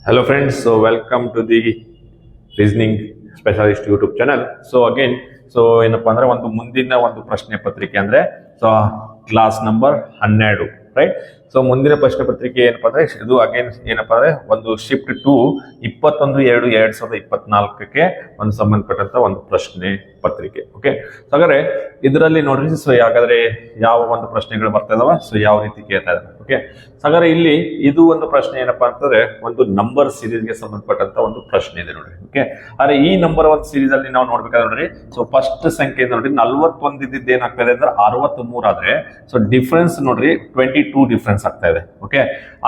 Hello friends, so welcome to the Reasoning Specialist YouTube channel. So again, ಏನಪ್ಪಾ ಅಂದ್ರೆ ಒಂದು ಮುಂದಿನ ಒಂದು ಪ್ರಶ್ನೆ ಪತ್ರಿಕೆ ಅಂದ್ರೆ so class number 12 right. So ಮುಂದಿನ ಪ್ರಶ್ನೆ ಪತ್ರಿಕೆ ಏನಪ್ಪಾ ಅಂದ್ರೆ ಇದು ಅಗೇನ್ ಏನಪ್ಪಾ ಅಂದ್ರೆ ಒಂದು ಶಿಫ್ಟ್ ಟು 21/2/2024ಕ್ಕೆ ಒಂದು ಸಂಬಂಧಪಟ್ಟಂತ ಒಂದು ಪ್ರಶ್ನೆ ಪತ್ರಿಕೆ. ಓಕೆ, ಸೊ ಹಾಗಾದ್ರೆ ಇದರಲ್ಲಿ ನೋಡ್ರಿ, ಸೊ ಹಾಗಾದ್ರೆ ಯಾವ ಒಂದು ಪ್ರಶ್ನೆಗಳು ಬರ್ತಾ ಇದಾವ, ಸೊ ಯಾವ ರೀತಿ ಕೇಳ್ತಾ ಇದಾರೆ. ಓಕೆ, ಹಾಗಾದ್ರೆ ಇಲ್ಲಿ ಇದು ಒಂದು ಪ್ರಶ್ನೆ ಏನಪ್ಪಾ ಅಂತಂದ್ರೆ ಒಂದು ನಂಬರ್ ಸೀರೀಸ್ಗೆ ಸಂಬಂಧಪಟ್ಟಂತ ಒಂದು ಪ್ರಶ್ನೆ ಇದೆ ನೋಡ್ರಿ. ಓಕೆ, ಆದ್ರೆ ಈ ನಂಬರ್ ಒಂದು ಸೀರೀಸ್ ಅಲ್ಲಿ ನಾವು ನೋಡ್ಬೇಕಾದ್ರೆ ನೋಡ್ರಿ, ಸೊ ಫಸ್ಟ್ ಸಂಖ್ಯೆ ನೋಡ್ರಿ 41 ಇದ್ದಿದ್ದು ಏನಾಗ್ತದೆ ಅಂದ್ರೆ 63 ಆದ್ರೆ ಸೊ ಡಿಫ್ರೆನ್ಸ್ ನೋಡ್ರಿ 22 ಡಿಫ್ರೆನ್ಸ್ ಆಗ್ತಾ ಇದೆ. ಓಕೆ,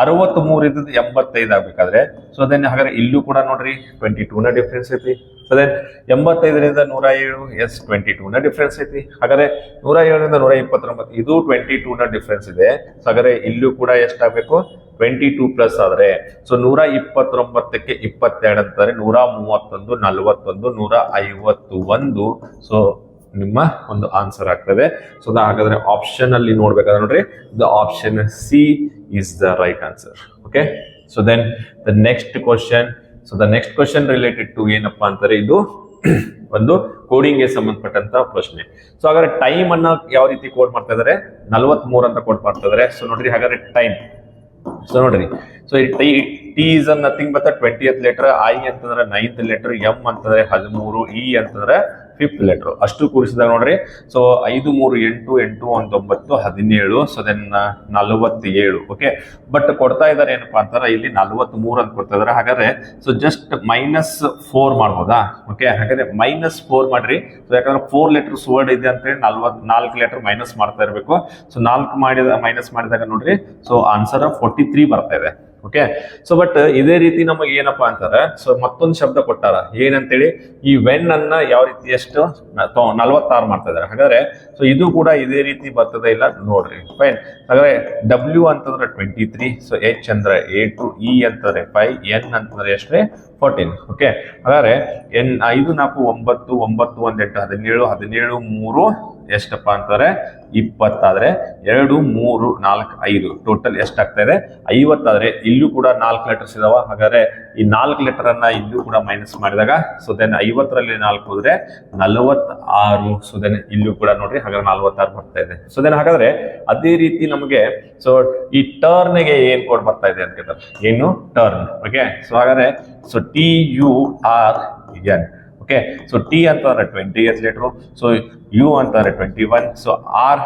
63 ಇದ್ದದ್ದು 85 ಆಗ್ಬೇಕಾದ್ರೆ ಸೊ ಅದನ್ನ ಹಾಗಾದ್ರೆ ಇಲ್ಲೂ ಕೂಡ ನೋಡ್ರಿ 22 ನ ಡಿಫ್ರೆನ್ಸ್ ಐತಿ. ಸೊ ದೆನ್ 85ರಿಂದ 107 ಎಸ್ 22 ನ ಡಿಫ್ರೆನ್ಸ್ ಐತಿ. ಹಾಗಾದ್ರೆ 107ರಿಂದ 129 ಇದು 22 ನ ಡಿಫ್ರೆನ್ಸ್ ಇದೆ. ಸೊ ಹಾಗಾದ್ರೆ ಇಲ್ಲೂ ಕೂಡ ಎಷ್ಟಾಗಬೇಕು, 22 ಪ್ಲಸ್ ಆದ್ರೆ ಸೊ 129ಕ್ಕೆ 22 ಅಂತಾರೆ 131, 41, 151. ಸೊ ನಿಮ್ಮ ಒಂದು ಆನ್ಸರ್ ಆಗ್ತದೆ. ಸೊ ಹಾಗಾದ್ರೆ ಆಪ್ಷನ್ ಅಲ್ಲಿ ನೋಡ್ಬೇಕಾದ್ರೆ ನೋಡ್ರಿ, the option C is the right answer. Okay, so then the next question. So the next question related to ಏನಪ್ಪಾ ಅಂತಾರೆ, ಇದು ಒಂದು ಕೋಡಿಂಗ್ ಗೆ ಸಂಬಂಧಪಟ್ಟಂತ ಪ್ರಶ್ನೆ. ಸೊ ಹಾಗಾದ್ರೆ ಟೈಮ್ ಅನ್ನ ಯಾವ ರೀತಿ ಕೋಡ್ ಮಾಡ್ತಾ ಇದಾರೆ, 43 ಅಂತ ಕೋಡ್ ಮಾಡ್ತಾ ಇದಾರೆ. ಸೊ ನೋಡ್ರಿ, ಹಾಗಾದ್ರೆ ಟೈಮ್, ಸೊ ನೋಡ್ರಿ, so T is nothing but 20th letter, I ಅಂತಂದ್ರೆ 9th ಲೆಟರ್, ಎಂ ಅಂತಂದ್ರೆ 13, ಇ ಅಂತಂದ್ರೆ 5th ಲೆಟರ್. ಅಷ್ಟು ಕೂರಿಸಿದಾಗ ನೋಡ್ರಿ, so 5, 3, 8, 8, 1, 9, 17. So then 47. Okay, but ಕೊಡ್ತಾ ಇದಾರೆ ಏನಪ್ಪಾ ಅಂತಾರ ಇಲ್ಲಿ 43 ಅಂತ ಕೊಡ್ತಾ ಇದಾರೆ. ಹಾಗಾದ್ರೆ ಸೊ ಜಸ್ಟ್ -4 ಮಾಡ್ಬೋದಾ? ಓಕೆ, ಹಾಗಾದ್ರೆ -4 ಮಾಡ್ರಿ. ಸೊ ಯಾಕಂದ್ರೆ 4 ಲೆಟರ್ಸ್ ವರ್ಡ್ ಇದೆ ಅಂತ ಹೇಳಿ 4 ಲೆಟರ್ ಮೈನಸ್ ಮಾಡ್ತಾ ಇರಬೇಕು. ಸೊ 4 ಮೈನಸ್ ಮಾಡಿದಾಗ ನೋಡ್ರಿ, ಸೊ ಆನ್ಸರ್ 43 ಬರ್ತಾ ಇದೆ. ಓಕೆ, ಸೊ ಬಟ್ ಇದೇ ರೀತಿ ನಮಗೆ ಏನಪ್ಪಾ ಅಂತಾರ, ಸೊ ಮತ್ತೊಂದು ಶಬ್ದ ಕೊಟ್ಟಾರ ಏನಂತೇಳಿ, ಈ ವೆನ್ ಅನ್ನ ಯಾವ ರೀತಿ ಎಷ್ಟು 46 ಮಾಡ್ತಾ ಇದಾರೆ. ಹಾಗಾದ್ರೆ ಸೊ ಇದು ಕೂಡ ಇದೇ ರೀತಿ ಬರ್ತದೆ ಇಲ್ಲ ನೋಡ್ರಿ. ಫೈನ್, ಹಾಗಾದ್ರೆ ಡಬ್ಲ್ಯೂ ಅಂತಂದ್ರೆ 23, ಸೊ ಎಚ್ ಅಂದ್ರೆ 8, ಇ ಅಂತಂದ್ರೆ 5, ಎನ್ ಅಂತಂದ್ರೆ ಎಷ್ಟ್ರೆ 14. ಓಕೆ, ಹಾಗಾದ್ರೆ ಎನ್ 5, 4, 9, 9, 1, 8, 17, 17, 3 ಎಷ್ಟಪ್ಪ ಅಂತಾರೆ 20 ಆದ್ರೆ 2, 3, 4, 5 ಟೋಟಲ್ ಎಷ್ಟಾಗ್ತಾ ಇದೆ 50 ಆದ್ರೆ ಇಲ್ಲೂ ಕೂಡ 4 ಲೆಟರ್ಸ್ ಇದಾವ. ಹಾಗಾದ್ರೆ ಈ 4 ಲೆಟರ್ ಅನ್ನ ಇಲ್ಲೂ ಕೂಡ ಮೈನಸ್ ಮಾಡಿದಾಗ ಸೊ ದೆನ್ 50ರಲ್ಲಿ 4 ಹೋದ್ರೆ 46. ಸೊ ದೆನ್ ಇಲ್ಲೂ ಕೂಡ ನೋಡ್ರಿ, ಹಾಗಾದ್ರೆ 46 ಬರ್ತಾ ಇದೆ. ಸೊ ದೆನ್ ಹಾಗಾದ್ರೆ ಅದೇ ರೀತಿ ನಮಗೆ ಸೊ ಈ ಟರ್ನ್ ಗೆ ಏನ್ ಕೋಡ್ ಬರ್ತಾ ಇದೆ ಅಂತ ಕೇಳ್ತಾರೆ, ಏನು ಟರ್ನ್. ಓಕೆ, ಸೊ ಹಾಗಾದ್ರೆ so TURN. Okay, so T ಅಂತಂದ್ರೆ 20th ಲೆಟರ್, ಸೊ ಯು ಅಂತಂದ್ರೆ 21, so R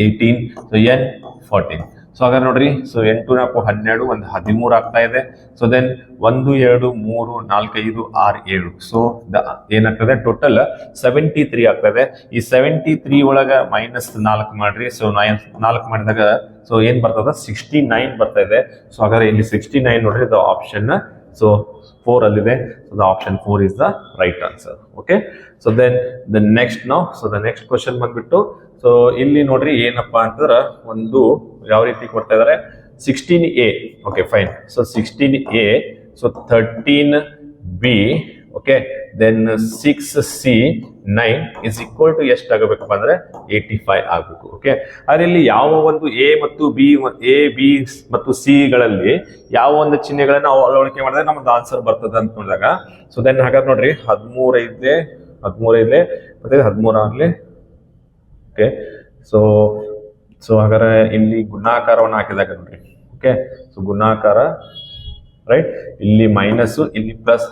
18, so N 14. So ಹಾಗಾದ್ರೆ ನೋಡ್ರಿ, ಸೊ 8, 4, 12, 1, 13 ಆಗ್ತಾ ಇದೆ. So then 1, 2, 3, 4, 5, 6, 7. ಸೊ ಏನಾಗ್ತದೆ ಟೋಟಲ್ 73 ಆಗ್ತದೆ. ಈ 73 ಒಳಗ -4 ಮಾಡ್ರಿ. ಸೊ 4 ಮಾಡಿದಾಗ ಸೊ ಏನ್ ಬರ್ತದ 69 ಬರ್ತಾ ಇದೆ. ಸೊ ಹಾಗಾದ್ರೆ ಇಲ್ಲಿ 69 ನೋಡ್ರಿ, ದ ಆಪ್ಷನ್ ಸೊ 4 ಅಲ್ಲಿದೆ. So the option 4 is the right answer. Okay, so then the next the next question ಬಂದ್ಬಿಟ್ಟು, ಸೊ ಇಲ್ಲಿ ನೋಡ್ರಿ ಏನಪ್ಪಾ ಅಂತಂದ್ರ ಒಂದು ಯಾವ ರೀತಿ ಕೊಡ್ತಾ ಇದಾರೆ 16A. Okay fine, so 16A, so 13B, okay, then 6C, 9 is equal to ಎಷ್ಟು ಆಗಬೇಕಪ್ಪ ಅಂದ್ರೆ 85 ಆಗ್ಬೇಕು. ಓಕೆ, ಆದ್ರೆ ಇಲ್ಲಿ ಯಾವ ಒಂದು ಎ ಮತ್ತು ಬಿ ಮತ್ತು ಸಿ ಗಳಲ್ಲಿ ಯಾವ ಒಂದು ಚಿಹ್ನೆಗಳನ್ನ ಅಳವಡಿಕೆ ಮಾಡಿದ್ರೆ ನಮ್ದು ಆನ್ಸರ್ ಬರ್ತದೆ ಅಂತ ನೋಡಿದಾಗ ಸೊ ದೆನ್ ಹಾಗಾದ್ರೆ ನೋಡ್ರಿ 13 ಇದೆ ಮತ್ತೆ 13 ಆಗ್ಲಿ. ಓಕೆ, ಸೊ ಹಾಗಾದ್ರೆ ಇಲ್ಲಿ ಗುಣಾಕಾರವನ್ನು ಹಾಕಿದಾಗ ನೋಡ್ರಿ. ಓಕೆ, ಸೊ ಗುಣಾಕಾರ ರೈಟ್, ಇಲ್ಲಿ ಮೈನಸ್, ಇಲ್ಲಿ ಪ್ಲಸ್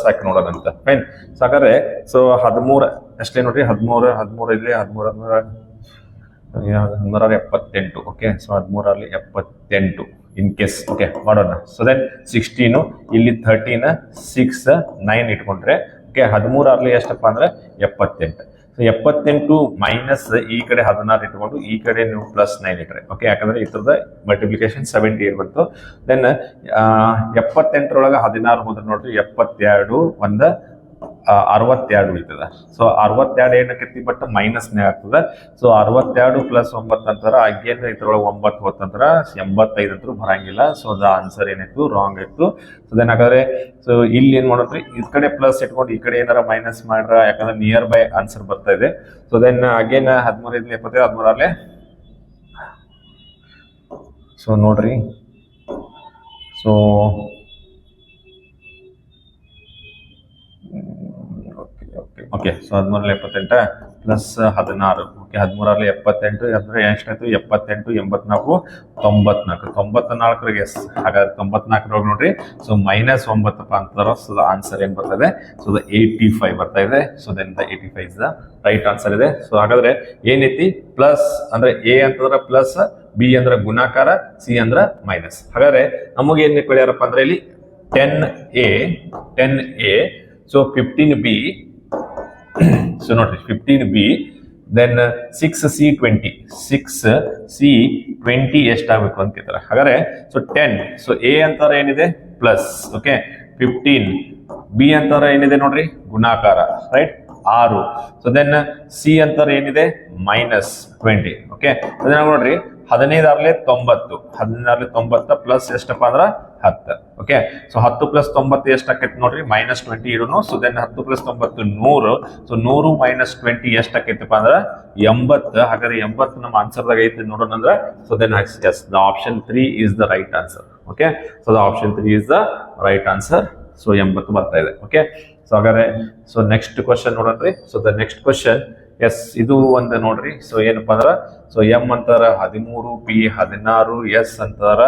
ಹಾಕಿ ನೋಡೋದಂತ. ಫೈನ್, ಸೊ ಹಾಗಾದ್ರೆ ಸೊ 13 ಅಷ್ಟೇ ನೋಡ್ರಿ, 13 ಇಲ್ಲಿ 1378. ಓಕೆ, ಸೊ 13ರಲ್ಲಿ 78 ಇನ್ ಕೇಸ್. ಓಕೆ, ಮಾಡೋಣ. ಸೊ ದೆನ್ 16 ಇಲ್ಲಿ 13, 6, 9 ಇಟ್ಕೊಂಡ್ರೆ ಓಕೆ 13ರಲ್ಲಿ ಎಷ್ಟಪ್ಪ ಅಂದ್ರೆ 78. ಸೊ 78 ಮೈನಸ್ ಈ ಕಡೆ 16 ಇಟ್ಕೊಂಡು ಈ ಕಡೆ ನೀವು +9 ಇಟ್ರೆ ಓಕೆ, ಯಾಕಂದ್ರೆ ಇದ್ರದ ಮಲ್ಟಿಪ್ಲಿಕೇಶನ್ 78 ಬಂತು. ದೆನ್ 78ರೊಳಗೆ 16 ಹೋದ್ರೆ ನೋಡ್ರಿ 72, 1, 62 ಉಳಿತದ. ಸೊ 62 ಏನಕ್ಕೆ ಬಟ್ ಮೈನಸ್ನೇ ಆಗ್ತದೆ. ಸೊ 62 + 9 ಅಂತಾರ ಅಗೇನ್ ಇದ್ರೊಳಗೆ 9 ಹೊತ್ತಂತರ 85 ಅಂತೂ ಬರಂಗಿಲ್ಲ. ಸೊ ದ ಆನ್ಸರ್ ಏನಾಯ್ತು ರಾಂಗ್ ಆಯ್ತು. ಸೊ ದೆನ್ ಹಾಗಾದ್ರೆ ಸೊ ಇಲ್ಲಿ ಏನ್ ಮಾಡೋದ್ರಿ, ಈ ಕಡೆ ಪ್ಲಸ್ ಇಟ್ಕೊಂಡು ಈ ಕಡೆ ಏನಾರ ಮೈನಸ್ ಮಾಡ್ರ, ಯಾಕಂದ್ರೆ ನಿಯರ್ ಬೈ ಆನ್ಸರ್ ಬರ್ತಾ ಇದೆ. ಸೊ ದೆನ್ ಅಗೇನ್ 13 ಇಲ್ಲಿ 75, 13 ಸೊ ನೋಡ್ರಿ, so okay. So 13 plus 16, okay. 13 78 ಅಂದ್ರೆ ಎಷ್ಟಾಯ್ತು? 78, 84, 94. 94 ಎಸ್. ಹಾಗಾದ್ರೆ 94 ನೋಡ್ರಿ. ಸೊ -9 ಅಂತಾರ. ಸೊ ದ ಆನ್ಸರ್ ಏನ್ ಬರ್ತದೆ? ಸೊ ದ 85 ಬರ್ತಾ ಇದೆ. So then the 85 is the right answer ಇದೆ. ಸೊ ಹಾಗಾದ್ರೆ ಏನೈತಿ? ಪ್ಲಸ್ ಅಂದ್ರೆ ಎ ಅಂತಂದ್ರ ಪ್ಲಸ್, ಬಿ ಅಂದ್ರ ಗುಣಾಕಾರ, ಸಿ ಅಂದ್ರ ಮೈನಸ್. ಹಾಗಾದ್ರೆ ನಮಗೆ ಏನ್ ಕೇಳ್ಯಾರಪ್ಪ ಅಂದ್ರೆ ಇಲ್ಲಿ 10A, ಸೊ 15B, ಸೊ ನೋಡ್ರಿ 15B, ದೆನ್ 6C 20, 6C 20 ಎಷ್ಟಾಗಬೇಕು ಅಂತ ಕೇಳ್ತಾರೆ. ಹಾಗಾದ್ರೆ ಸೊ 10, ಸೊ ಎ ಅಂತಾರ ಏನಿದೆ? Plus, okay. 15 ಬಿ ಅಂತಾರ ಏನಿದೆ ನೋಡ್ರಿ? ಗುಣಾಕಾರ, ರೈಟ್? 6. ಸೊ ದೆನ್ ಸಿ ಅಂತಾರ ಏನಿದೆ? -20, ಓಕೆ. ಅದನ್ನ ನೋಡ್ರಿ 15 90, 15 ಪ್ಲಸ್ ಎಷ್ಟಪ್ಪ ಅಂದ್ರ 10, ಓಕೆ. ಸೊ 10 ಪ್ಲಸ್ 90 ಎಷ್ಟಾಕೈತಿ ನೋಡ್ರಿ? -20 ಇಡುನು. So then 10 plus 90 100. ಸೊ 100 -20 ಎಷ್ಟಾಕೈತಿಪ್ಪ ಅಂದ್ರ 80. ಹಾಗಾದ್ರೆ 80 ನಮ್ಮ ಆನ್ಸರ್ದಾಗ ಐತಿ ನೋಡೋಣ ಅಂದ್ರ. So then yes, the option 3 is the right answer, okay. So the option 3 is the right answer. So 80 ಬರ್ತಾ ಇದೆ, ಓಕೆ. ಸೊ ಹಾಗಾದ್ರೆ ಸೊ ನೆಕ್ಸ್ಟ್ ಕ್ವಶನ್ ನೋಡ್ರಿ. So the next question, yes, ಇದು ಒಂದು ನೋಡ್ರಿ. ಸೊ ಏನಪ್ಪಾ ಅಂದ್ರ, ಸೊ ಎಂ ಅಂತಾರ 13, ಪಿ 16, ಎಸ್ ಅಂತಾರ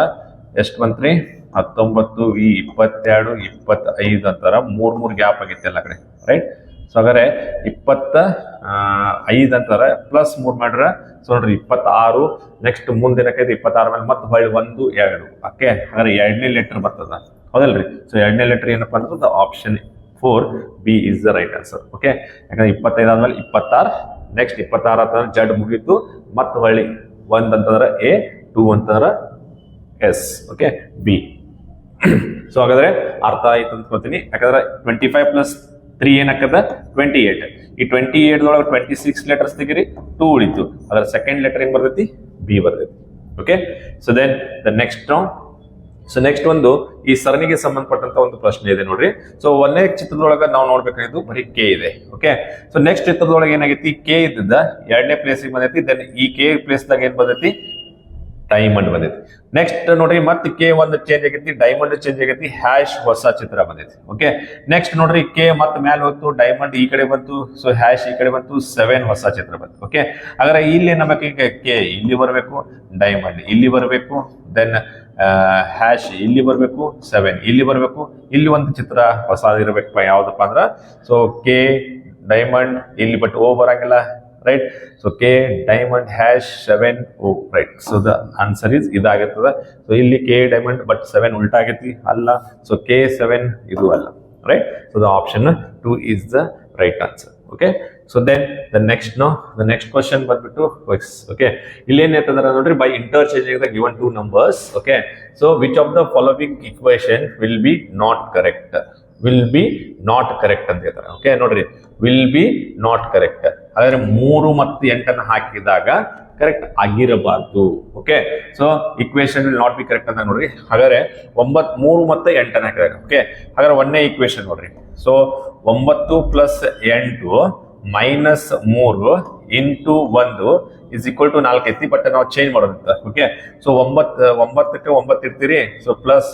ಎಷ್ಟು ಬಂತ್ರಿ? 19, ವಿ 22, 25 ಅಂತಾರ. 3 ಗ್ಯಾಪ್ ಆಗೈತೆ ಎಲ್ಲ ಕಡೆ, ರೈಟ್? ಸೊ ಹಾಗಾದ್ರೆ 25 ಅಂತಾರ, ಪ್ಲಸ್ 3 ಮಾಡ್ರ. ಸೊ ನೋಡ್ರಿ 26. ನೆಕ್ಸ್ಟ್ ಮುಂದಿನಕೈತಿ 26 ಮೇಲೆ ಮತ್ತೆ ಹೊಳ್ಳಿ 1, 2, ಓಕೆ. ಹಾಗಾದ್ರೆ 2ನೇ ಲೆಟರ್ ಬರ್ತದ, ಹೌದಲ್ರಿ? ಸೊ 2ನೇ ಲೆಟರ್ ಏನಪ್ಪಾ ಅಂದ್ರೆ option 4B is the right answer, okay. ಯಾಕಂದ್ರೆ 25 ಆದ್ಮೇಲೆ 26, ನೆಕ್ಸ್ಟ್ 26 ಅಂತಂದ್ರೆ ಜಡ್ ಮುಗೀತು, ಮತ್ತೆ ಹೊಳ್ಳಿ 1 ಅಂತಂದ್ರೆ ಎ, 2 ಅಂತಂದ್ರೆ ಎಸ್, ಓಕೆ, ಬಿ. ಸೊ ಹಾಗಾದ್ರೆ ಅರ್ಥ ಆಯ್ತು ಅಂದ್ಕೊತೀನಿ. ಯಾಕಂದ್ರೆ 25 ಪ್ಲಸ್ 3 ಏನಾಗ್ತದ? 28. ಈ 28 ಒಳಗೆ 26 ಲೆಟರ್ಸ್ ತೆಗಿರಿ, 2 ಉಳಿತು. ಅದರ ಸೆಕೆಂಡ್ ಲೆಟರ್ ಏನ್ ಬರ್ತೈತಿ? ಬಿ ಬರ್ತೈತಿ, okay. So then the next so next ಒಂದು ಈ ಸರಣಿಗೆ ಸಂಬಂಧಪಟ್ಟಂತ ಒಂದು ಪ್ರಶ್ನೆ ಇದೆ ನೋಡ್ರಿ. ಸೊ 1ನೇ ಚಿತ್ರದೊಳಗ ನಾವು ನೋಡ್ಬೇಕಾಗಿದ್ದು ಬರೀ ಕೆ ಇದೆ, ಓಕೆ. ಸೊ ನೆಕ್ಸ್ಟ್ ಚಿತ್ರದೊಳಗೆ ಏನಾಗೈತಿ? ಕೆ ಇದ್ದದ 2ನೇ ಪ್ಲೇಸ್ ಬಂದೈತಿ. ದೆನ್ ಈ ಕೆ ಪ್ಲೇಸ್ ದಾಗ ಏನ್ ಬಂದೈತಿ? ಡೈಮಂಡ್ ಬಂದೈತಿ. ನೆಕ್ಸ್ಟ್ ನೋಡ್ರಿ ಮತ್ತೆ ಕೆ ಒಂದು ಚೇಂಜ್ ಆಗೈತಿ, ಡೈಮಂಡ್ ಚೇಂಜ್ ಆಗೈತಿ, ಹ್ಯಾಶ್ ಹೊಸ ಚಿತ್ರ ಬಂದೈತಿ, ಓಕೆ. ನೆಕ್ಸ್ಟ್ ನೋಡ್ರಿ ಕೆ ಮತ್ತೆ ಮ್ಯಾಲ ಹೋಯ್ತು, ಡೈಮಂಡ್ ಈ ಕಡೆ ಬಂತು, ಸೊ ಹ್ಯಾಶ್ ಈ ಕಡೆ ಬಂತು, 7 ಹೊಸ ಚಿತ್ರ ಬಂತು, ಓಕೆ. ಹಾಗಾದ್ರೆ ಇಲ್ಲಿ ಏನಾಗಬೇಕು? ಈಗ ಕೆ ಇಲ್ಲಿ ಬರಬೇಕು, ಡೈಮಂಡ್ ಇಲ್ಲಿ ಬರಬೇಕು, ದೆನ್ ಹ್ಯಾಶ್ ಇಲ್ಲಿ ಬರಬೇಕು, 7 ಇಲ್ಲಿ ಬರಬೇಕು, ಇಲ್ಲಿ ಒಂದು ಚಿತ್ರ ಹೊಸ ಇರಬೇಕಪ್ಪ. ಯಾವ್ದಪ್ಪ ಅಂದ್ರ ಸೊ ಕೆ ಡೈಮಂಡ್ ಇಲ್ಲಿ, ಬಟ್ ಓ ಬರಂಗಿಲ್ಲ, right? So K diamond hash 7 O, right? So the answer is ಇದಾಗಿರ್ತದ. ಸೊ ಇಲ್ಲಿ ಕೆ ಡೈಮಂಡ್ ಬಟ್ 7 ಉಲ್ಟಾ ಆಗೈತಿ, ಅಲ್ಲ. ಸೊ ಕೆ 7 ಇದು ಅಲ್ಲ, right? So the option 2 is the right answer, okay. So then the next question ಬಂದ್ಬಿಟ್ಟು okay. ಇಲ್ಲಿ ಏನ್ ಹೇಳ್ತಂದ್ರ ನೋಡ್ರಿ, by interchanging the given 2 numbers, okay. So which of the following equation will be not correct? Will be not correct ಅಂತ ಹೇಳ್ತಾರೆ, okay. ನೋಡ್ರಿ will be not correct. ಹಾಗಾದ್ರೆ 3 ಮತ್ತು 8 ಹಾಕಿದಾಗ ಕರೆಕ್ಟ್ ಆಗಿರಬಾರ್ದು, okay. So equation will not be correct ಅಂತ ನೋಡ್ರಿ. ಹಾಗಾದ್ರೆ 3 ಮತ್ತು 8 ಹಾಕಿದಾಗ, ಓಕೆ. ಹಾಗಾದ್ರೆ 1ನೇ ಇಕ್ವೇಶನ್ ನೋಡ್ರಿ. So 9 plus 8 minus 3 into 1 is equal to 4 ಐತಿ. ಬಟ್ ನಾವು ಚೇಂಜ್ ಮಾಡೋದಂತ, ಓಕೆ. ಸೊ 9ಕ್ಕೆ 9 ಇರ್ತೀರಿ. ಸೊ ಪ್ಲಸ್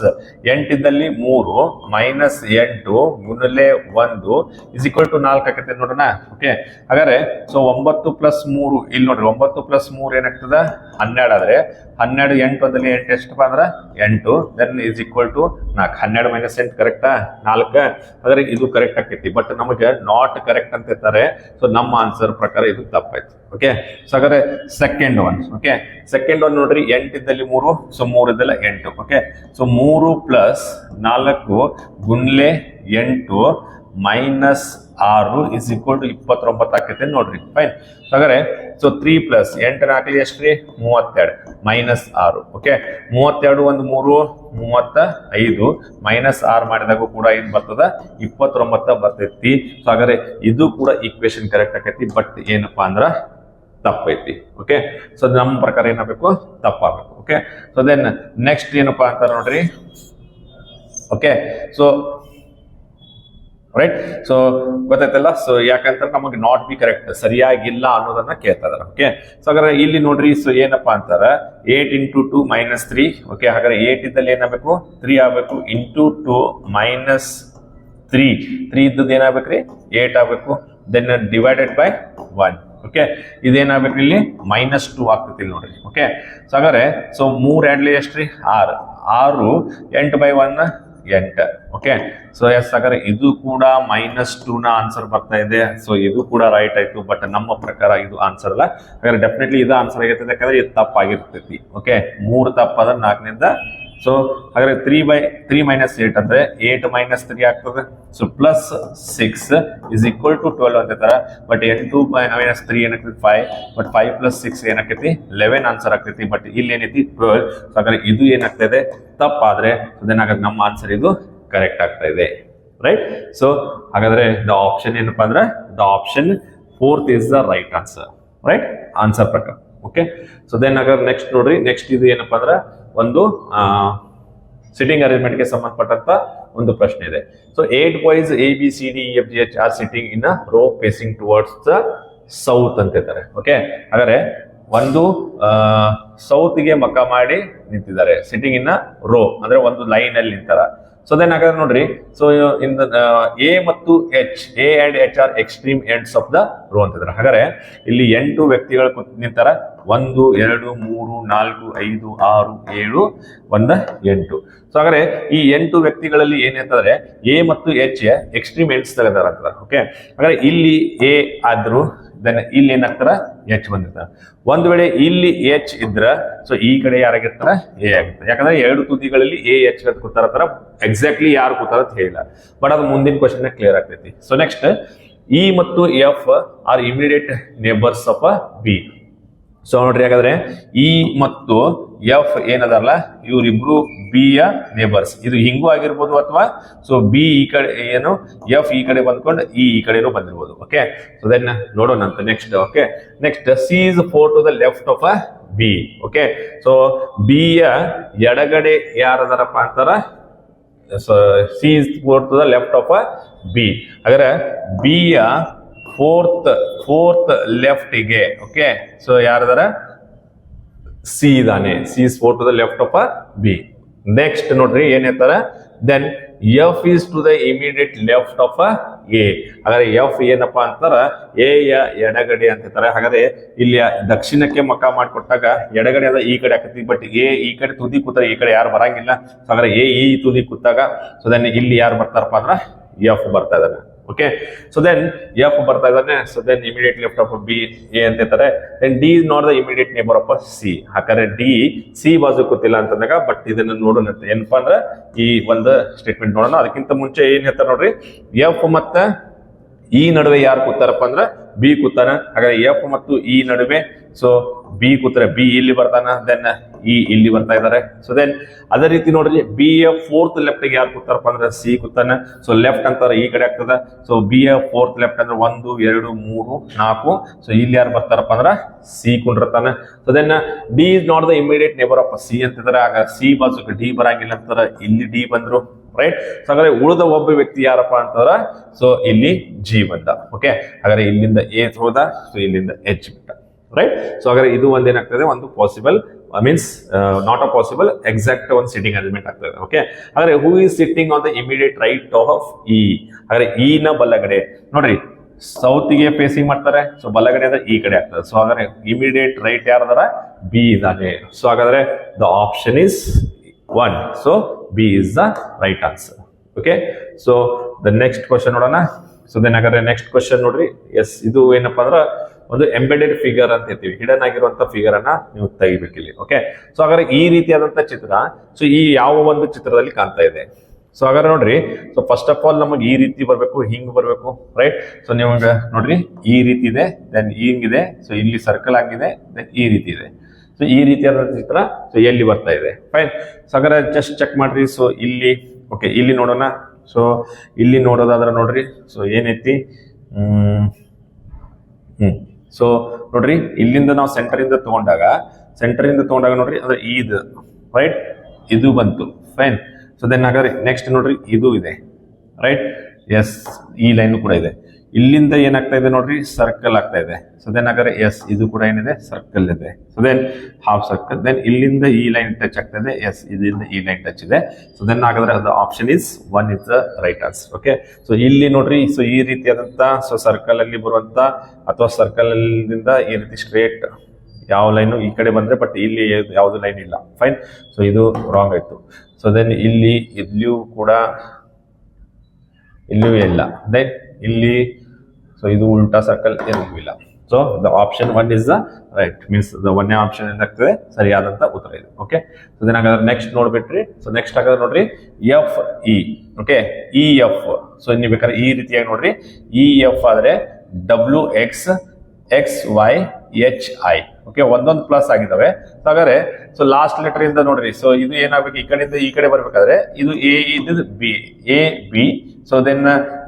8 ಇದ್ದಲ್ಲಿ 3 ಮೈನಸ್ 8 ಗುಣಲೆ 1 ಇಸ್ ಈಕ್ವಲ್ ಟು 4 ಆಕೈತೆ ನೋಡೋಣ, ಓಕೆ. ಹಾಗಾದ್ರೆ ಸೊ 9 ಪ್ಲಸ್ 3 ಇಲ್ಲಿ ನೋಡ್ರಿ, 9 ಪ್ಲಸ್ 3 ಏನಾಗ್ತದ? 12 ಆದ್ರೆ 12 8 ಒಂದಲ್ಲಿ 8 ಎಷ್ಟಪ್ಪ ಅಂದ್ರ 8, then is equal to 4. 12 minus 8 ಕರೆಕ್ಟಾ? 4. ಹಾಗಾದ್ರೆ ಇದು ಕರೆಕ್ಟ್ ಆಕೈತಿ. ಬಟ್ ನಮಗೆ ನಾಟ್ ಕರೆಕ್ಟ್ ಅಂತ ಇರ್ತಾರೆ. ಸೊ ನಮ್ಮ ಆನ್ಸರ್ ಪ್ರಕಾರ ಇದು ತಪ್ಪಾಯ್ತು, ಓಕೆ. ಸೊ ಹಾಗಾದ್ರೆ second one, okay. Second one ನೋಡ್ರಿ, 8 ಇದ್ದಲ್ಲಿ 3, ಸೊ 3 ಇದ್ದಲ್ಲ 8, ಓಕೆ. ಸೊ 3 ಪ್ಲಸ್ 4 ಗುಣ್ಲೆ 8 ಮೈನಸ್ 6 ಇಸ್ ಈಕ್ವಲ್ ಟು 29 ಆಕೈತೆ ನೋಡ್ರಿ, ಫೈನ್. ಹಾಗಾದ್ರೆ ಸೊ 3 ಪ್ಲಸ್ 8 4 ಎಷ್ಟ್ರಿ? 32 ಮೈನಸ್ 6, ಓಕೆ. 32 ಒಂದು 3 35 ಮೈನಸ್ 6 ಮಾಡಿದಾಗ ಕೂಡ ಏನ್ ಬರ್ತದ? 29 ಬರ್ತೈತಿ. ಸೊ ಹಾಗಾದ್ರೆ ಇದು ಕೂಡ ಈಕ್ವೇಶನ್ ಕರೆಕ್ಟ್ ಆಕೈತಿ. ಬಟ್ ಏನಪ್ಪಾ ಅಂದ್ರ ತಪ್ಪೈತಿ, ಓಕೆ. ಸೊ ನಮ್ಮ ಪ್ರಕಾರ ಏನಾಗಬೇಕು? ತಪ್ಪಾಗಬೇಕು, ಓಕೆ. ಸೊ ದೆನ್ ನೆಕ್ಸ್ಟ್ ಏನಪ್ಪಾ ಅಂತ ನೋಡ್ರಿ, ಓಕೆ. ಸೊ ರೈಟ್, ಸೊ ಗೊತ್ತಾಯ್ತಲ್ಲ. ಸೊ ಯಾಕಂತ ನಮಗೆ ನಾಟ್ ಬಿ ಕರೆಕ್ಟ್, ಸರಿಯಾಗಿಲ್ಲ ಅನ್ನೋದನ್ನ ಕೇಳ್ತಾ ಇದಾರೆ, ಓಕೆ. ಸೊ ಹಾಗಾದ್ರೆ ಇಲ್ಲಿ ನೋಡ್ರಿ, ಸೊ ಏನಪ್ಪಾ ಅಂತಾರ 8 ಇಂಟು 2 ಮೈನಸ್ 3, ಓಕೆ. ಹಾಗಾದ್ರೆ 8 ಇದ್ದಲ್ಲಿ ಏನಾಗಬೇಕು? 3 ಆಗ್ಬೇಕು. ಇಂಟು 2 ಮೈನಸ್ 3 ಇದ್ದದ್ದು ಏನಾಗ್ಬೇಕ್ರಿ? 8 ಆಗ್ಬೇಕು. Then divided by 1. ಓಕೆ, ಇದೇನಾಗ್ಬೇಕು ಇಲ್ಲಿ -2 ಆಗ್ತೈತಿ ಇಲ್ಲಿ ನೋಡ್ರಿ. ಓಕೆ, ಸೊ ಹಾಗಾದ್ರೆ ಸೊ 3 ಆಡ್ಲಿ ಎಷ್ಟ್ರಿ 6 8 ಬೈ 1 8. ಓಕೆ, ಸೊ ಎಸ್ ಹಾಗಾದ್ರೆ ಇದು ಕೂಡ -2 ನ ಆನ್ಸರ್ ಬರ್ತಾ ಇದೆ. ಸೊ ಇದು ಕೂಡ ರೈಟ್ ಆಯ್ತು, ಬಟ್ ನಮ್ಮ ಪ್ರಕಾರ ಇದು ಆನ್ಸರ್ ಅಲ್ಲ. ಹಾಗಾದ್ರೆ ಡೆಫಿನೆಟ್ಲಿ ಇದು ಆನ್ಸರ್ ಆಗಿರ್ತದೆ, ಯಾಕಂದ್ರೆ ಇದು ತಪ್ಪಾಗಿರ್ತೈತಿ. ಓಕೆ, 3 ತಪ್ಪಾದ್ರೆ 4ನಿಂದ. ಸೊ ಹಾಗಾದ್ರೆ 3 - 8 ಅಂದ್ರೆ 8 - 3 ಆಗ್ತದೆ. ಸೊ +6 is equal to 12 ಅಂತಾರ. ಬಟ್ 8 - 3 ಏನಾಗ್ತೈತಿ 5. ಬಟ್ 5 + 6 ಏನಾಗ್ತೈತಿ 11 ಆನ್ಸರ್ ಆಗ್ತೈತಿ. ಬಟ್ ಇಲ್ಲಿ ಏನೈತಿ 12. ಸೊ ಹಾಗಾದ್ರೆ ಇದು ಏನಾಗ್ತದೆ ತಪ್ಪಾದ್ರೆ ಅದೇನಾಗುತ್ತೆ ನಮ್ಮ ಆನ್ಸರ್ ಇದು ಕರೆಕ್ಟ್ ಆಗ್ತಾ ಇದೆ. ರೈಟ್. ಸೊ ಹಾಗಾದ್ರೆ ದ ಆಪ್ಷನ್ ಏನಪ್ಪಾ ಅಂದ್ರೆ the option 4th is the right answer. Right, answer ಪ್ರಕಾರ. ಓಕೆ, ಸೊ ದೆನ್ ಹಾಗಾದ್ರೆ ನೆಕ್ಸ್ಟ್ ನೋಡ್ರಿ. ನೆಕ್ಸ್ಟ್ ಇದು ಏನಪ್ಪಾ ಅಂದ್ರೆ ಒಂದು ಸಿಟ್ಟಿಂಗ್ ಅರೇಂಜ್ಮೆಂಟ್ಗೆ ಸಂಬಂಧಪಟ್ಟಂತ ಒಂದು ಪ್ರಶ್ನೆ ಇದೆ. So 8 boys ABCDEFGH are sitting in a row facing towards the south ಅಂತ ಹೇಳ್ತಾರೆ. ಓಕೆ, ಹಾಗಾದ್ರೆ ಒಂದು ಸೌತ್ಗೆ ಮಕ್ಕ ಮಾಡಿ ನಿಂತಿದ್ದಾರೆ. ಸಿಟ್ಟಿಂಗ್ ಇನ್ ಅ ರೋ ಅಂದ್ರೆ ಒಂದು ಲೈನ್ ಅಲ್ಲಿ ನಿಂತಾರ. ಸೊ ದೆನ್ ಹಾಗಾದ್ರೆ ನೋಡ್ರಿ, ಸೊ ಇನ್ ಎ ಮತ್ತು H, A and H are extreme ends of the row ಅಂತಿದ್ದಾರೆ. ಹಾಗಾದ್ರೆ ಇಲ್ಲಿ 8 ವ್ಯಕ್ತಿಗಳು ನಿಂತಾರ. 1 2 3 4 5 6 7 1 8. ಸೊ ಹಾಗಾದ್ರೆ ಈ 8 ವ್ಯಕ್ತಿಗಳಲ್ಲಿ ಏನಿರ್ತಂದ್ರೆ ಎ ಮತ್ತು ಎಚ್ ಎಕ್ಸ್ಟ್ರೀಮ್ ಎಂಡ್ಸ್ ತೆಗೆದಾರ ಅಂತ. ಓಕೆ, ಹಾಗಾದ್ರೆ ಇಲ್ಲಿ ಎ ಆದ್ರು ದೆನ್ ಇಲ್ಲಿ ಏನಾಗ್ತಾರ ಎಚ್ ಬಂದಿರ್ತಾರ. ಒಂದ್ ವೇಳೆ ಇಲ್ಲಿ ಎಚ್ ಇದ್ರ ಸೊ ಈ ಕಡೆ ಯಾರಾಗಿರ್ತಾರ ಎ ಆಗಿರ್ತಾರೆ. ಯಾಕಂದ್ರೆ 2 ತುದಿಗಳಲ್ಲಿ ಎ ಎಚ್ ಕೂತಾರ. ಎಕ್ಸಾಕ್ಟ್ಲಿ ಯಾರು ಕೂತಾರ ಅಂತ ಹೇಳಿಲ್ಲ, ಬಟ್ ಅದು ಮುಂದಿನ ಕ್ವಶನ್ ಕ್ಲಿಯರ್ ಆಗ್ತೈತಿ. ಸೊ ನೆಕ್ಸ್ಟ್ ಇ ಮತ್ತು F are immediate neighbours of B. So ನೋಡ್ರಿ, ಹಾಗಾದ್ರೆ ಇ ಮತ್ತು ಎಫ್ ಏನದಾರಲ್ಲ ಇವ್ರಿಬ್ರು ಬಿ ಯ ನೇಬರ್ಸ್. ಇದು ಹಿಂಗೂ ಆಗಿರ್ಬೋದು, ಅಥವಾ ಸೊ ಬಿ ಈ ಕಡೆ ಏನು ಎಫ್ ಈ ಕಡೆ ಬಂದ್ಕೊಂಡು ಈ ಕಡೆನೂ ಬಂದಿರ್ಬೋದು. ಓಕೆ, ಸೊ ದೆನ್ ನೋಡೋಣ ಅಂತ next. Okay, next C is 4 to the left of B. Okay, so B ಯ ಎಡಗಡೆ ಯಾರದಾರಪ್ಪ ಅಂತಾರ. So C is 4 to the left of B. ಹಾಗಾದ್ರೆ ಬಿ ಯ ಫೋರ್ತ್ ಲೆಫ್ಟಿಗೆ. ಓಕೆ, ಸೊ ಯಾರದಾರ ಸಿ ಇದಾನೆ. C is 4 to the left of B. Next ನೋಡ್ರಿ ಏನ್ ಹೇಳ್ತಾರ, then F is to the immediate left of A. ಹಾಗಾದ್ರೆ ಎಫ್ ಏನಪ್ಪಾ ಅಂತಾರ ಎ ಯ ಎಡಗಡೆ ಅಂತ ಹೇಳ್ತಾರೆ. ಹಾಗಾದ್ರೆ ಇಲ್ಲಿ ದಕ್ಷಿಣಕ್ಕೆ ಮಕ್ಕ ಮಾಡಿಕೊಟ್ಟಾಗ ಎಡಗಡೆ ಅದ ಈ ಕಡೆ ಆಕತಿ, ಬಟ್ ಎ ಈ ಕಡೆ ತುದಿ ಕೂತಾರ, ಈ ಕಡೆ ಯಾರು ಬರಂಗಿಲ್ಲ. ಸೊ ಹಾಗಾದ್ರೆ ಎ ಈ ತುದಿ ಕೂತಾಗ ಸೊ ದೆನ್ ಇಲ್ಲಿ ಯಾರು ಬರ್ತಾರಪ್ಪ ಅಂದ್ರ ಎಫ್ ಬರ್ತಾ ಇದಾರೆ. ಓಕೆ, ಸೊ ದೆನ್ ಎಫ್ ಬರ್ತಾ ಇದ್ದಾನೆ. So then immediate left of B A ಅಂತ ಹೇಳ್ತಾರೆ. Then D is not the immediate neighbour of C. ಹಾಗಾದ್ರೆ ಡಿ ಸಿ ಬಾಜು ಕೂತಿಲ್ಲ ಅಂತಂದಾಗ, ಬಟ್ ಇದನ್ನ ನೋಡೋಣ ಏನಪ್ಪಾ ಅಂದ್ರೆ ಈ ಒಂದು ಸ್ಟೇಟ್ಮೆಂಟ್ ನೋಡೋಣ. ಅದಕ್ಕಿಂತ ಮುಂಚೆ ಏನ್ ಹೇಳ್ತಾರೆ ನೋಡ್ರಿ, ಎಫ್ ಮತ್ತ ಈ ನಡುವೆ ಯಾರು ಕೂತಾರಪ್ಪ ಅಂದ್ರ ಬಿ ಕೂತಾನ. ಹಾಗಾದ್ರೆ ಎಫ್ ಮತ್ತು ಈ ನಡುವೆ ಸೊ ಬಿ ಕೂತಾರೆ. ಬಿ ಇಲ್ಲಿ ಬರ್ತಾನ, ದೆನ್ ಇ ಇಲ್ಲಿ ಬರ್ತಾ ಇದಾರೆ. ಸೊ ದೆನ್ ಅದೇ ರೀತಿ ನೋಡ್ರಿ, ಬಿ ಯ 4th ಲೆಫ್ಟ್ ಗೆ ಯಾರು ಕೂತಾರಪ್ಪ ಅಂದ್ರೆ ಸಿ ಕೂತಾನ. ಸೊ ಲೆಫ್ಟ್ ಅಂತಾರ ಈ ಕಡೆ ಆಗ್ತದ. ಸೊ ಬಿ ಯ 4th ಲೆಫ್ಟ್ ಅಂದ್ರೆ 1 2 3 4. ಸೊ ಇಲ್ಲಿ ಯಾರು ಬರ್ತಾರಪ್ಪ ಅಂದ್ರ ಸಿ ಕುಂಡಿರ್ತಾನ. So then D is not the immediate neighbour of C ಅಂತಿದ್ರೆ, ಆಗ ಸಿ ಬಾಜು ಡಿ ಬರಂಗಿಲ್ಲ ಅಂತಾರ. ಇಲ್ಲಿ ಡಿ ಬಂದ್ರು. ರೈಟ್. ಸೊ ಹಾಗಾದ್ರೆ ಉಳಿದ ಒಬ್ಬ ವ್ಯಕ್ತಿ ಯಾರಪ್ಪ ಅಂತಂದ್ರ ಸೊ ಇಲ್ಲಿ ಜಿ ಬಂದ. ಓಕೆ, ಹಾಗಾದ್ರೆ ಇಲ್ಲಿಂದ ಎ ಹೋದ, ಸೊ ಇಲ್ಲಿಂದ ಎಚ್ ಬಿಟ್ಟ. ರೈಟ್. ಸೊ ಹಾಗಾದ್ರೆ ಇದು ಒಂದೇನಾಗ್ತದೆ, ಒಂದು possible means not a possible exact ಒಂದು ಸಿಟ್ಟಿಂಗ್ ಅರೇಂಜ್ಮೆಂಟ್ ಆಗ್ತದೆ. ಓಕೆ, ಹಾಗಾದ್ರೆ who is sitting on the immediate right of E. ಹಾಗಾದ್ರೆ ಇ ನ ಬಲಗಡೆ ನೋಡ್ರಿ, ಸೌತ್ ಗೆ ಫೇಸಿಂಗ್ ಮಾಡ್ತಾರೆ. ಸೊ ಬಲಗಡೆ ಅಂದ್ರೆ ಈ ಕಡೆ ಆಗ್ತದೆ. ಸೊ ಹಾಗಾದ್ರೆ ಇಮಿಡಿಯೇಟ್ ರೈಟ್ ಯಾರದಾರ ಬಿ ಇದಾನೆ. ಸೊ ಹಾಗಾದ್ರೆ the option is 1. So B is the right answer. Okay, so the next question ನೋಡೋಣ. ಸೊ ದೆನ್ ಹಾಗಾದ್ರೆ ನೆಕ್ಸ್ಟ್ ಕ್ವಶನ್ ನೋಡ್ರಿ. ಎಸ್, ಇದು ಏನಪ್ಪಾ ಅಂದ್ರ ಒಂದು ಎಂಬೆಡೆಡ್ ಫಿಗರ್ ಅಂತ ಹೇಳ್ತೀವಿ. ಹಿಡನ್ ಆಗಿರುವಂತ ಫಿಗರ್ ಅನ್ನ ನೀವು ತೆಗಿಬೇಕಿಲ್ಲಿ. ಓಕೆ, ಸೊ ಹಾಗಾದ್ರೆ ಈ ರೀತಿಯಾದಂತ ಚಿತ್ರ ಸೊ ಈ ಯಾವ ಒಂದು ಚಿತ್ರದಲ್ಲಿ ಕಾಣ್ತಾ ಇದೆ. ಸೊ ಹಾಗಾದ್ರೆ ನೋಡ್ರಿ, ಸೊ ಫಸ್ಟ್ ಆಫ್ ಆಲ್ ನಮಗೆ ಈ ರೀತಿ ಬರ್ಬೇಕು, ಹಿಂಗ್ ಬರ್ಬೇಕು. ರೈಟ್. ಸೊ ನಿಮಗೆ ನೋಡ್ರಿ ಈ ರೀತಿ ಇದೆ, ದೆನ್ ಹಿಂಗಿದೆ. ಸೊ ಇಲ್ಲಿ ಸರ್ಕಲ್ ಆಗಿದೆ, ದೆನ್ ಈ ರೀತಿ ಇದೆ. ಸೊ ಈ ರೀತಿಯಾದ ಚಿತ್ರ ಸೊ ಎಲ್ಲಿ ಬರ್ತಾ ಇದೆ. ಫೈನ್. ಸೊ ಹಾಗಾದ್ರೆ ಜಸ್ಟ್ ಚೆಕ್ ಮಾಡ್ರಿ. ಸೊ ಇಲ್ಲಿ ಓಕೆ, ಇಲ್ಲಿ ನೋಡೋಣ. ಸೊ ಇಲ್ಲಿ ನೋಡೋದಾದ್ರೆ ನೋಡ್ರಿ, ಸೊ ಏನೈತಿ ಸೊ ನೋಡ್ರಿ, ಇಲ್ಲಿಂದ ನಾವು ಸೆಂಟರ್ ಇಂದ ತಗೊಂಡಾಗ ನೋಡ್ರಿ ಅಂದ್ರೆ ಇದು ರೈಟ್, ಇದು ಬಂತು. ಫೈನ್. ಸೊ ದೆನ್ ಹಾಗಾದ್ರೆ ನೆಕ್ಸ್ಟ್ ನೋಡ್ರಿ ಇದು ಇದೆ. ರೈಟ್. ಎಸ್, ಈ ಲೈನ್ ಕೂಡ ಇದೆ. ಇಲ್ಲಿಂದ ಏನಾಗ್ತಾ ಇದೆ ನೋಡ್ರಿ, ಸರ್ಕಲ್ ಆಗ್ತಾ ಇದೆ. ಸೊ ದೆನ್ ಹಾಗಾದ್ರೆ ಎಸ್ ಇದು ಕೂಡ ಏನಿದೆ, ಸರ್ಕಲ್ ಇದೆ. So then half circle. Then ಇಲ್ಲಿಂದ ಈ ಲೈನ್ ಟಚ್ ಆಗ್ತಾ ಇದೆ, ಎಸ್ ಇದರಿಂದ ಈ ಲೈನ್ ಟಚ್ ಇದೆ. ಸೊ ದೆನ್ ಹಾಗಾದ್ರೆ ಅದು option is 1 is the right answer. Okay, so ಇಲ್ಲಿ ನೋಡ್ರಿ, ಸೊ ಈ ರೀತಿಯಾದಂತ ಸೊ ಸರ್ಕಲ್ ಅಲ್ಲಿ ಬರುವಂತ ಅಥವಾ ಸರ್ಕಲ್ ಅಲ್ಲಿಂದ ಈ ರೀತಿ ಸ್ಟ್ರೇಟ್ ಯಾವ ಲೈನು ಈ ಕಡೆ ಬಂದ್ರೆ, ಬಟ್ ಇಲ್ಲಿ ಯಾವ್ದು ಲೈನ್ ಇಲ್ಲ. ಫೈನ್, ಸೊ ಇದು ರಾಂಗ್ ಆಯ್ತು. ಸೊ ದೆನ್ ಇಲ್ಲಿಯೂ ಕೂಡ ಇಲ್ಲಿಯೂ ಇಲ್ಲ. ದೆನ್ ಇಲ್ಲಿ ಸೊ ಇದು ಉಲ್ಟಾ ಸರ್ಕಲ್ ಏನೂ ಇಲ್ಲ. So the option 1 is the right, means the 1ನೇ ಆಪ್ಷನ್ ಏನಾಗ್ತದೆ ಸರಿಯಾದಂತ ಉತ್ತರ ಇದೆ. ಓಕೆ, ಸೊ ದೆನ್ ಹಾಗಾದ್ರೆ ನೆಕ್ಸ್ಟ್ ನೋಡ್ಬಿಟ್ರಿ. ಸೊ ನೆಕ್ಸ್ಟ್ ಹಾಗಾದ್ರೆ ನೋಡ್ರಿ F E. Okay, E F. So ನೀವು ಬೇಕಾದ್ರೆ ಈ ರೀತಿಯಾಗಿ ನೋಡ್ರಿ, ಇ ಎಫ್ ಆದ್ರೆ W X X Y H I. Okay, ಒಂದೊಂದು ಪ್ಲಸ್ ಆಗಿದಾವೆ. ಹಾಗಾದ್ರೆ ಸೊ ಲಾಸ್ಟ್ ಲೆಟರ್ ಇಂದ ನೋಡ್ರಿ, ಸೊ ಇದು ಏನಾಗಬೇಕು, ಈ ಕಡೆಯಿಂದ ಈ ಕಡೆ ಬರ್ಬೇಕಾದ್ರೆ ಇದು ಎ, ಇದು B, A B. So then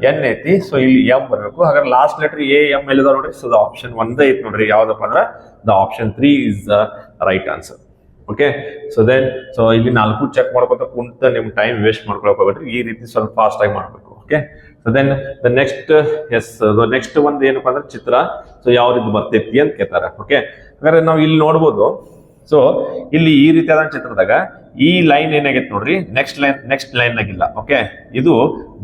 ಎನ್ ಐತಿ, ಸೊ ಇಲ್ಲಿ ಎಂ ಬರ್ಬೇಕು. ಹಾಗಾದ್ರೆ ಲಾಸ್ಟ್ ಲೆಟರ್ ಎ ಎಂ ಎಲ್ಲಿದ ನೋಡ್ರಿ. ಸೊ ದ ಆಪ್ಷನ್ 1 ಐತಿ ನೋಡ್ರಿ, ಯಾವ್ದಪ್ಪ ಅಂದ್ರೆ the option 3 is the right answer. Okay, so then so ಇಲ್ಲಿ 4 ಚೆಕ್ ಮಾಡ್ಕೊತ ಕುಂತ ನಿಮ್ ಟೈಮ್ ವೇಸ್ಟ್ ಮಾಡ್ಕೊಳಕ್ ಹೋಗ್ಬೇಡ್ರಿ, ಈ ರೀತಿ ಸ್ವಲ್ಪ ಫಾಸ್ಟ್ ಆಗಿ ಮಾಡ್ಬೇಕು. Okay, so then the next next ಒಂದು ಏನಪ್ಪಾ ಅಂದ್ರೆ ಚಿತ್ರ. ಸೊ ಯಾವ ರೀತಿ ಬರ್ತೈತಿ ಅಂತ ಕೇಳ್ತಾರೆ. ಓಕೆ, ಹಾಗಾದ್ರೆ ನಾವು ಇಲ್ಲಿ ನೋಡ್ಬೋದು. ಸೊ ಇಲ್ಲಿ ಈ ರೀತಿಯಾದ ಚಿತ್ರದಾಗ ಈ ಲೈನ್ ಏನಾಗೈತೆ ನೋಡ್ರಿ, ನೆಕ್ಸ್ಟ್ ಲೈನ್ ಆಗಿಲ್ಲ. ಓಕೆ, ಇದು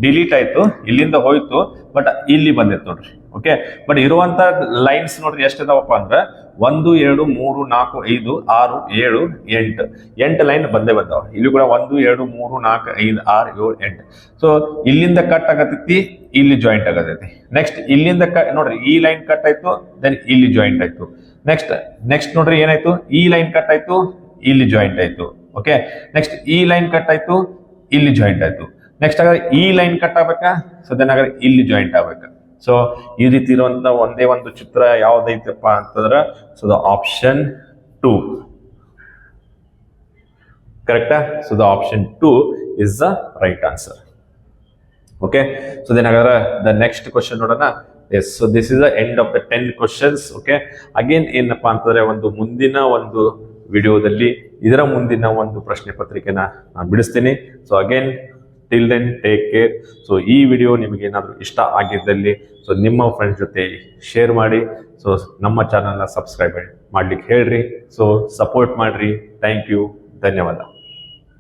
ಡಿಲೀಟ್ ಆಯ್ತು, ಇಲ್ಲಿಂದ ಹೋಯ್ತು, ಬಟ್ ಇಲ್ಲಿ ಬಂದೈತೆ ನೋಡ್ರಿ. ಓಕೆ, ಬಟ್ ಇರುವಂತ ಲೈನ್ಸ್ ನೋಡ್ರಿ ಎಷ್ಟಿದಾವಪ್ಪ ಅಂದ್ರೆ 1 2 3 4 5 6 7 8 ಲೈನ್ ಬಂದಾವ. ಇಲ್ಲಿ ಕೂಡ 1 2 3 4 5 6 7 8. ಸೊ ಇಲ್ಲಿಂದ ಕಟ್ ಆಗತೈತಿ, ಇಲ್ಲಿ ಜಾಯಿಂಟ್ ಆಗತೈತಿ. ನೆಕ್ಸ್ಟ್ ಇಲ್ಲಿಂದ ನೋಡ್ರಿ ಈ ಲೈನ್ ಕಟ್ ಆಯ್ತು, ದೆನ್ ಇಲ್ಲಿ ಜಾಯಿಂಟ್ ಆಯ್ತು. ನೆಕ್ಸ್ಟ್ ನೋಡ್ರಿ ಏನಾಯ್ತು, ಈ ಲೈನ್ ಕಟ್ ಆಯ್ತು, ಇಲ್ಲಿ ಜಾಯಿಂಟ್ ಆಯ್ತು. ಓಕೆ, ನೆಕ್ಸ್ಟ್ ಈ ಲೈನ್ ಕಟ್ ಆಯ್ತು, ಇಲ್ಲಿ ಜಾಯಿಂಟ್ ಆಯ್ತು. ನೆಕ್ಸ್ಟ್ ಹಾಗಾದ್ರೆ ಈ ಲೈನ್ ಕಟ್ ಆಗ್ಬೇಕಾ, ಸೊ ದೆನ್ ಹಾಗಾದ್ರೆ ಇಲ್ಲಿ ಜಾಯಿಂಟ್ ಆಗ್ಬೇಕಾ. ಸೊ ಈ ರೀತಿ ಇರುವಂತ ಒಂದೇ ಒಂದು ಚಿತ್ರ ಯಾವ್ದೈತಪ್ಪ ಅಂತಂದ್ರೆ ಸೊ ದ ಆಪ್ಷನ್ 2 ಕರೆಕ್ಟಾ. So the option 2 is the right answer. Okay, so then ಹಾಗಾದ್ರೆ ದ ನೆಕ್ಸ್ಟ್ ಕ್ವಶನ್ ನೋಡೋಣ. Yes, so this is the end of the 10 questions. Okay, again ಏನಪ್ಪಾ ಅಂತಂದ್ರೆ ಮುಂದಿನ ಒಂದು ವಿಡಿಯೋದಲ್ಲಿ ಇದರ ಮುಂದಿನ ಒಂದು ಪ್ರಶ್ನೆ ಪತ್ರಿಕೆನ ನಾನು ಬಿಡಿಸ್ತೀನಿ. So again till then take care. So ಈ ವಿಡಿಯೋ ನಿಮಗೆ ಏನಾದರೂ ಇಷ್ಟ ಆಗಿದ್ದಲ್ಲಿ ಸೊ ನಿಮ್ಮ ಫ್ರೆಂಡ್ಸ್ ಜೊತೆ ಶೇರ್ ಮಾಡಿ. ಸೊ ನಮ್ಮ ಚಾನಲ್ನ ಸಬ್ಸ್ಕ್ರೈಬ್ ಮಾಡ್ಲಿಕ್ಕೆ ಹೇಳ್ರಿ. ಸೊ ಸಪೋರ್ಟ್ ಮಾಡ್ರಿ. ಥ್ಯಾಂಕ್ ಯು, ಧನ್ಯವಾದ.